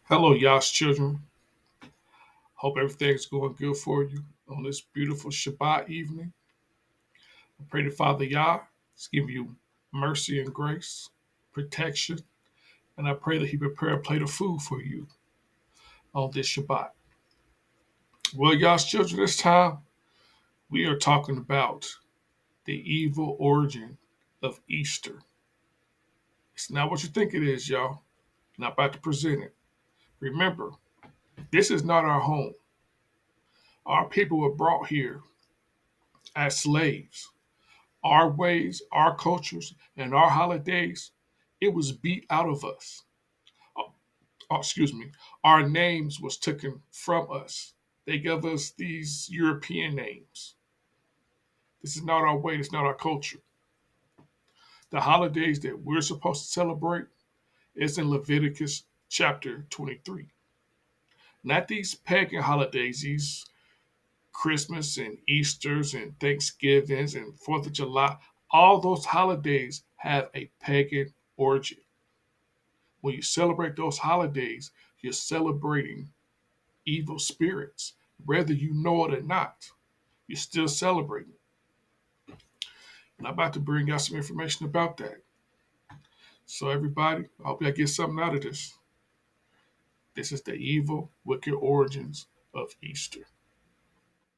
Hello, Yas children. Hope everything's going good for you on this beautiful Shabbat evening. I pray to Father Yah to give you mercy and grace, protection, and I pray that He prepare a plate of food for you on this Shabbat. Well, Yas children, this time we are talking about the evil origin of Easter. It's not what you think it is, y'all. Not about to present it. Remember, this is not our home. Our people were brought here as slaves. Our ways, our cultures, and our holidays, it was beat out of us. Excuse me. Our names was taken from us. They gave us these European names. This is not our way. This is not our culture. The holidays that we're supposed to celebrate is in Leviticus chapter 23. Not these pagan holidays, these Christmas and Easters and Thanksgivings and 4th of July. All those holidays have a pagan origin. When you celebrate those holidays, you're celebrating evil spirits. Whether you know it or not, you're still celebrating. And I'm about to bring y'all some information about that. So, everybody, I hope y'all get something out of this. This is the evil, wicked origins of Easter.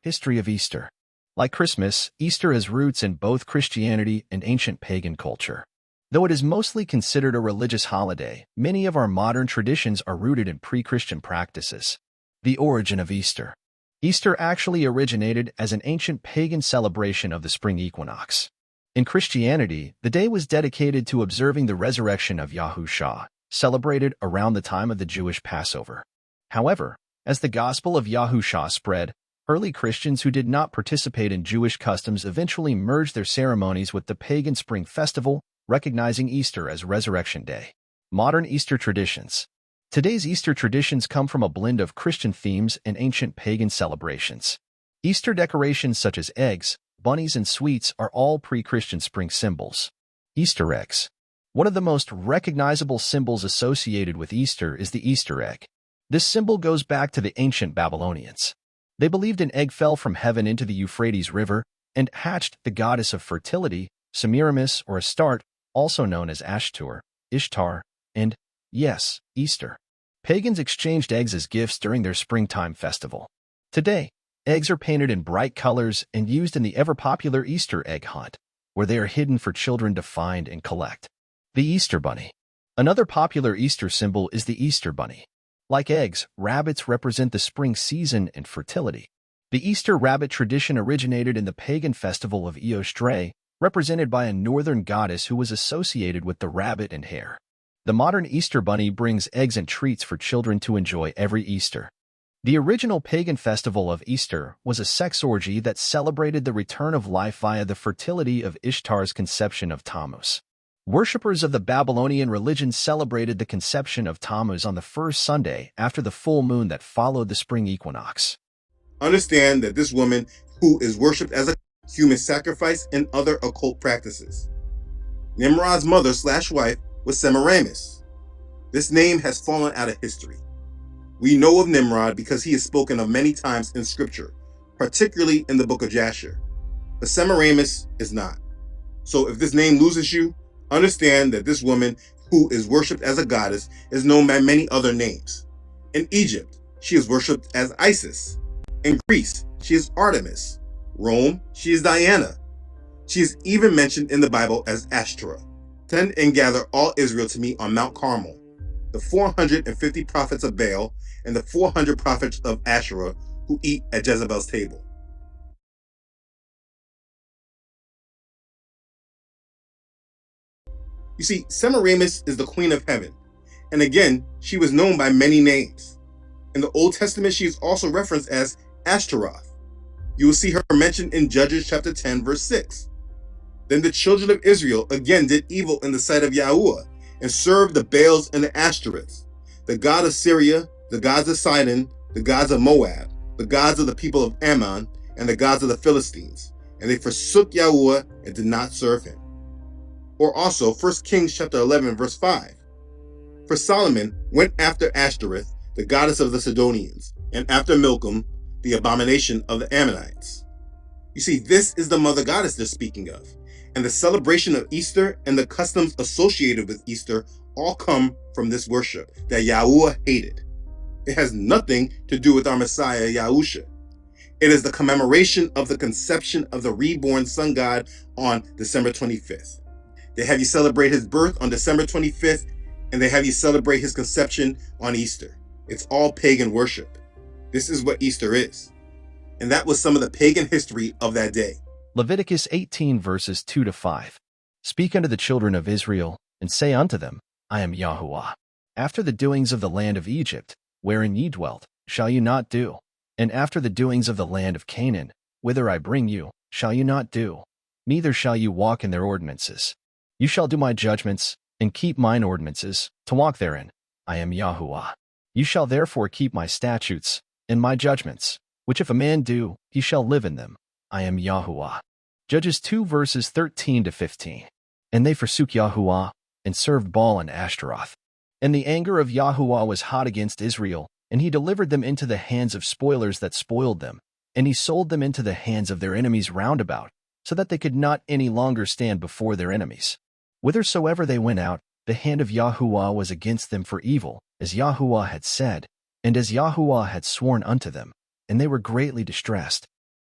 History of Easter. Like Christmas, Easter has roots in both Christianity and ancient pagan culture. Though it is mostly considered a religious holiday, many of our modern traditions are rooted in pre-Christian practices. The origin of Easter. Easter actually originated as an ancient pagan celebration of the spring equinox. In Christianity, the day was dedicated to observing the resurrection of Yahushua, celebrated around the time of the Jewish Passover. However, as the gospel of Yahushua spread, early Christians who did not participate in Jewish customs eventually merged their ceremonies with the pagan spring festival, recognizing Easter as Resurrection Day. Modern Easter traditions. Today's Easter traditions come from a blend of Christian themes and ancient pagan celebrations. Easter decorations such as eggs, bunnies, and sweets are all pre-Christian spring symbols. Easter eggs. One of the most recognizable symbols associated with Easter is the Easter egg. This symbol goes back to the ancient Babylonians. They believed an egg fell from heaven into the Euphrates River and hatched the goddess of fertility, Semiramis or Astarte, also known as Ashtur, Ishtar, and, yes, Easter. Pagans exchanged eggs as gifts during their springtime festival. Today, eggs are painted in bright colors and used in the ever-popular Easter egg hunt, where they are hidden for children to find and collect. The Easter Bunny. Another popular Easter symbol is the Easter Bunny. Like eggs, rabbits represent the spring season and fertility. The Easter rabbit tradition originated in the pagan festival of Eostre, represented by a northern goddess who was associated with the rabbit and hare. The modern Easter Bunny brings eggs and treats for children to enjoy every Easter. The original pagan festival of Easter was a sex orgy that celebrated the return of life via the fertility of Ishtar's conception of Tammuz. Worshippers of the Babylonian religion celebrated the conception of Tammuz on the first Sunday after the full moon that followed the spring equinox. Understand that this woman, who is worshipped as a human sacrifice and other occult practices. Nimrod's mother/wife was Semiramis. This name has fallen out of history. We know of Nimrod because he is spoken of many times in scripture, particularly in the book of Jasher. But Semiramis is not. So if this name loses you, understand that this woman, who is worshipped as a goddess, is known by many other names. In Egypt, she is worshipped as Isis. In Greece, she is Artemis. Rome, she is Diana. She is even mentioned in the Bible as Ashtoreth. Send and gather all Israel to me on Mount Carmel, the 450 prophets of Baal and the 400 prophets of Asherah who eat at Jezebel's table. You see, Semiramis is the queen of heaven, and again, she was known by many names. In the Old Testament, she is also referenced as Ashtaroth. You will see her mentioned in Judges chapter 10, verse 6. Then the children of Israel again did evil in the sight of Yahuwah and served the Baals and the Ashtoreths, the god of Syria, the gods of Sidon, the gods of Moab, the gods of the people of Ammon, and the gods of the Philistines. And they forsook Yahuwah and did not serve him. Or also 1 Kings chapter 11, verse 5. For Solomon went after Ashtoreth, the goddess of the Sidonians, and after Milcom, the abomination of the Ammonites. You see, this is the mother goddess they're speaking of, and the celebration of Easter and the customs associated with Easter all come from this worship that Yahuwah hated. It has nothing to do with our Messiah, Yahusha. It is the commemoration of the conception of the reborn sun god on December 25th. They have you celebrate his birth on December 25th, and they have you celebrate his conception on Easter. It's all pagan worship. This is what Easter is. And that was some of the pagan history of that day. Leviticus 18 verses 2-5. Speak unto the children of Israel, and say unto them, I am Yahuwah. After the doings of the land of Egypt, wherein ye dwelt, shall you not do. And after the doings of the land of Canaan, whither I bring you, shall you not do. Neither shall you walk in their ordinances. You shall do my judgments, and keep mine ordinances, to walk therein. I am Yahuwah. You shall therefore keep my statutes, and my judgments, which if a man do, he shall live in them. I am Yahuwah. Judges 2 verses 13-15. And they forsook Yahuwah, and served Baal and Ashtaroth. And the anger of Yahuwah was hot against Israel, and he delivered them into the hands of spoilers that spoiled them, and he sold them into the hands of their enemies round about, so that they could not any longer stand before their enemies. Whithersoever they went out, the hand of Yahuwah was against them for evil, as Yahuwah had said, and as Yahuwah had sworn unto them, and they were greatly distressed.